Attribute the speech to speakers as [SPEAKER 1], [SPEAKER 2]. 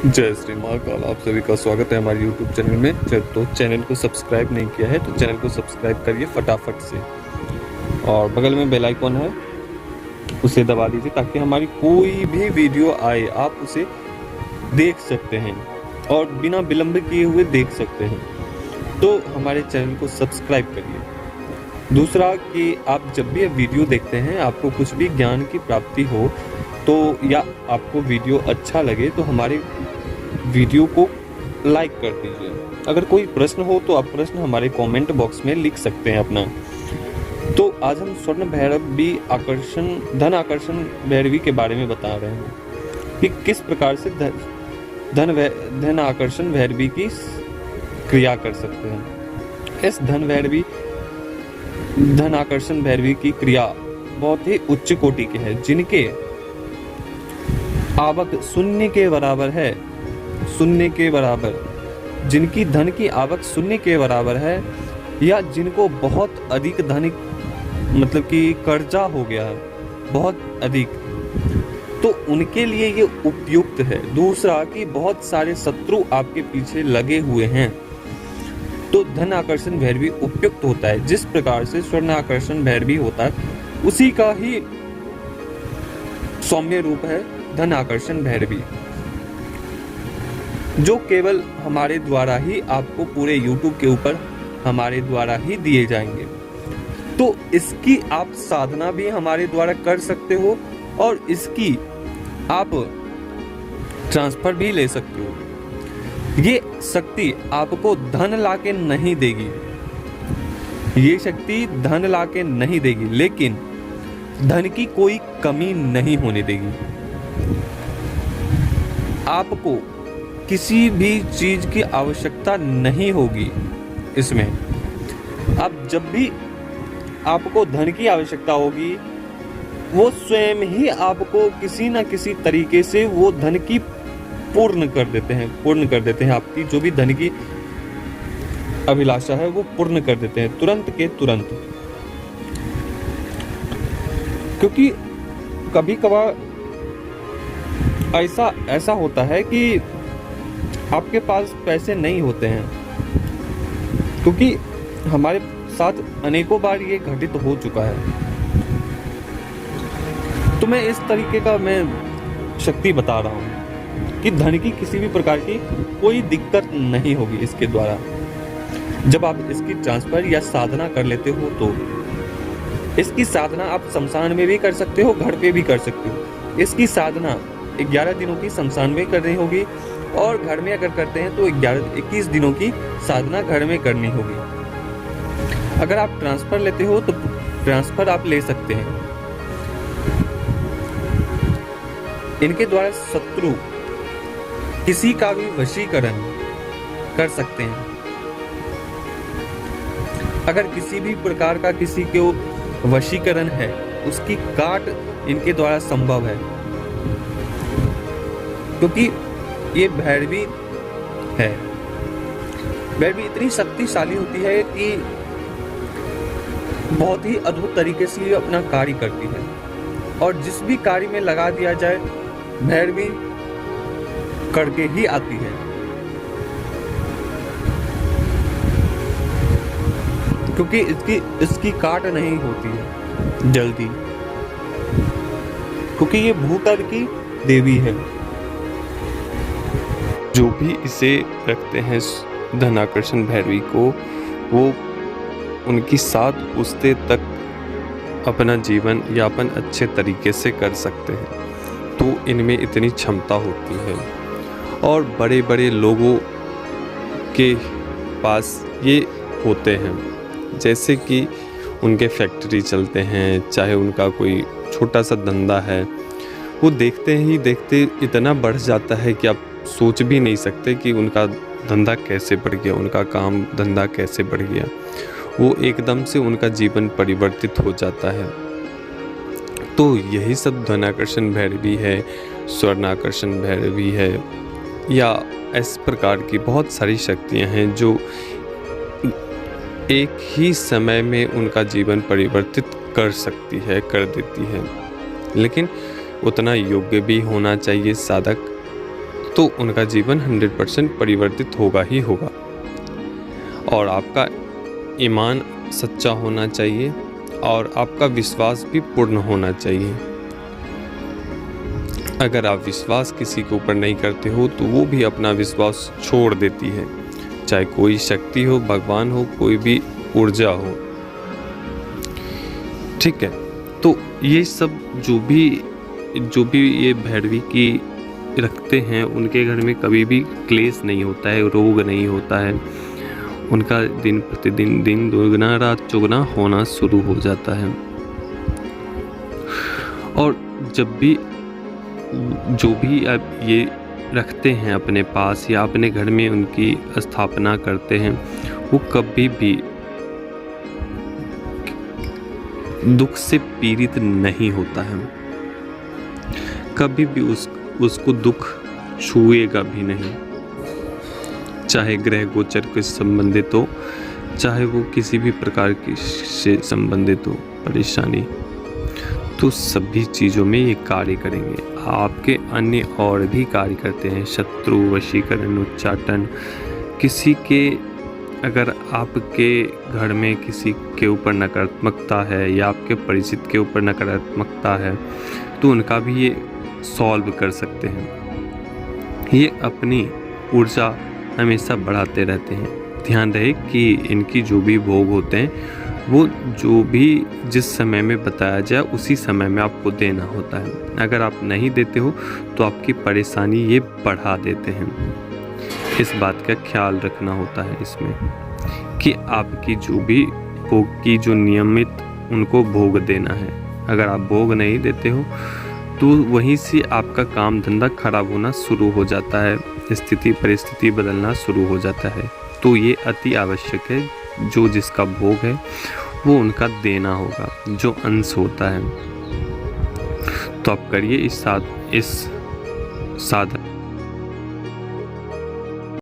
[SPEAKER 1] जय श्री महाकाल। आप सभी का स्वागत है हमारे YouTube चैनल में। तो चैनल को सब्सक्राइब नहीं किया है तो चैनल को सब्सक्राइब करिए फटाफट से, और बगल में बेल आइकॉन है उसे दबा दीजिए ताकि हमारी कोई भी वीडियो आए आप उसे देख सकते हैं और बिना विलंब किए हुए देख सकते हैं। तो हमारे चैनल को सब्सक्राइब करिए। दूसरा कि आप जब भी वीडियो देखते हैं, आपको कुछ भी ज्ञान की प्राप्ति हो तो या आपको वीडियो अच्छा लगे तो हमारे वीडियो को लाइक कर दीजिए। अगर कोई प्रश्न हो तो आप प्रश्न हमारे कमेंट बॉक्स में लिख सकते हैं अपना। तो आज हम स्वर्ण भैरवी धन आकर्षण भैरवी के बारे में बता रहे हैं कि किस प्रकार से धन आकर्षण भैरवी की क्रिया कर सकते हैं। इस धन आकर्षण भैरवी की क्रिया बहुत ही उच्च कोटि की है, जिनके आवक शून्य के बराबर है, शून्य के बराबर, जिनकी धन की आवक शून्य के बराबर है, या जिनको बहुत अधिक धन मतलब कि कर्जा हो गया है बहुत अधिक, तो उनके लिए ये उपयुक्त है। दूसरा कि बहुत सारे शत्रु आपके पीछे लगे हुए हैं तो धन आकर्षण भैरवी उपयुक्त होता है। जिस प्रकार से स्वर्ण आकर्षण भैरवी होता है उसी का ही सौम्य रूप है धन आकर्षण भैरवी, जो केवल हमारे द्वारा ही आपको पूरे YouTube के ऊपर हमारे द्वारा ही दिए जाएंगे। तो इसकी आप साधना भी हमारे द्वारा कर सकते हो और इसकी आप ट्रांसफर भी ले सकते हो। ये शक्ति आपको धन लाके नहीं देगी, ये शक्ति धन लाके नहीं देगी, लेकिन धन की कोई कमी नहीं होने देगी। आपको किसी भी चीज की आवश्यकता नहीं होगी इसमें। अब जब भी आपको धन की आवश्यकता होगी, वो स्वयं ही आपको किसी न किसी तरीके से वो धन की पूर्ण कर देते हैं। आपकी जो भी धन की अभिलाषा है वो पूर्ण कर देते हैं तुरंत के तुरंत। क्योंकि कभी कभार ऐसा होता है कि आपके पास पैसे नहीं होते हैं, क्योंकि हमारे साथ अनेकों बार ये घटित हो चुका है। तो मैं इस तरीके का शक्ति बता रहा हूँ कि धन की किसी भी प्रकार की कोई दिक्कत नहीं होगी इसके द्वारा। जब आप इसकी ट्रांसफर या साधना कर लेते हो तो इसकी साधना आप शमशान में भी कर सकते हो, घर पे भी कर सकते हो। इसकी साधना 11 दिनों की शमशान में करनी होगी, और घर में अगर करते हैं तो 21 दिनों की साधना घर में करनी होगी। अगर आप ट्रांसफर लेते हो तो ट्रांसफर आप ले सकते हैं। इनके द्वारा शत्रु किसी का भी वशीकरण कर सकते हैं। अगर किसी भी प्रकार का किसी को वशीकरण है, उसकी काट इनके द्वारा संभव है, क्योंकि ये भैरवी है। भैरवी इतनी शक्तिशाली होती है कि बहुत ही अद्भुत तरीके से ये अपना कार्य करती है, और जिस भी कार्य में लगा दिया जाए भैरवी करके ही आती है। क्योंकि इसकी काट नहीं होती है जल्दी, क्योंकि ये भूतल की देवी है। जो भी इसे रखते हैं धन आकर्षण भैरवी को, वो उनकी 7 पुश्ते तक अपना जीवन यापन अच्छे तरीके से कर सकते हैं। तो इनमें इतनी क्षमता होती है, और बड़े बड़े लोगों के पास ये होते हैं। जैसे कि उनके फैक्ट्री चलते हैं, चाहे उनका कोई छोटा सा धंधा है, वो देखते ही देखते इतना बढ़ जाता है कि आप सोच भी नहीं सकते कि उनका धंधा कैसे बढ़ गया, उनका काम धंधा कैसे बढ़ गया। वो एकदम से उनका जीवन परिवर्तित हो जाता है। तो यही सब धन आकर्षण भैरवी है, स्वर्ण आकर्षण भैरवी है, या इस प्रकार की बहुत सारी शक्तियां हैं जो एक ही समय में उनका जीवन परिवर्तित कर सकती है, कर देती है। लेकिन उतना योग्य भी होना चाहिए साधक तो उनका जीवन 100% परिवर्तित होगा ही होगा। और आपका ईमान सच्चा होना चाहिए और आपका विश्वास भी पूर्ण होना चाहिए। अगर आप विश्वास किसी के ऊपर नहीं करते हो तो वो भी अपना विश्वास छोड़ देती है, चाहे कोई शक्ति हो, भगवान हो, कोई भी ऊर्जा हो। ठीक है, तो ये सब जो भी ये भैरवी की रखते हैं, उनके घर में कभी भी क्लेश नहीं होता है, रोग नहीं होता है। उनका दिन प्रतिदिन दिन दोगुना रात चौगुना होना शुरू हो जाता है। और जब भी जो भी आप ये रखते हैं अपने पास या अपने घर में उनकी स्थापना करते हैं, वो कभी भी दुख से पीड़ित नहीं होता है, कभी भी उसको दुख छुएगा भी नहीं, चाहे ग्रह गोचर के संबंधित हो, चाहे वो किसी भी प्रकार की से संबंधित हो परेशानी, तो सभी चीज़ों में ये कार्य करेंगे। आपके अन्य और भी कार्य करते हैं, शत्रु वशीकरण, उच्चाटन। किसी के अगर आपके घर में किसी के ऊपर नकारात्मकता है या आपके परिचित के ऊपर नकारात्मकता है, तो उनका भी ये सॉल्व कर सकते हैं। ये अपनी ऊर्जा हमेशा बढ़ाते रहते हैं। ध्यान रहे कि इनकी जो भी भोग होते हैं वो जो भी जिस समय में बताया जाए उसी समय में आपको देना होता है। अगर आप नहीं देते हो तो आपकी परेशानी ये बढ़ा देते हैं। इस बात का ख्याल रखना होता है इसमें कि आपकी जो भी भोग की जो नियमित उनको भोग देना है। अगर आप भोग नहीं देते हो तो वहीं से आपका काम धंधा खराब होना शुरू हो जाता है, स्थिति परिस्थिति बदलना शुरू हो जाता है। तो ये अति आवश्यक है, जो जिसका भोग है वो उनका देना होगा, जो अंश होता है। तो आप करिए इस साधन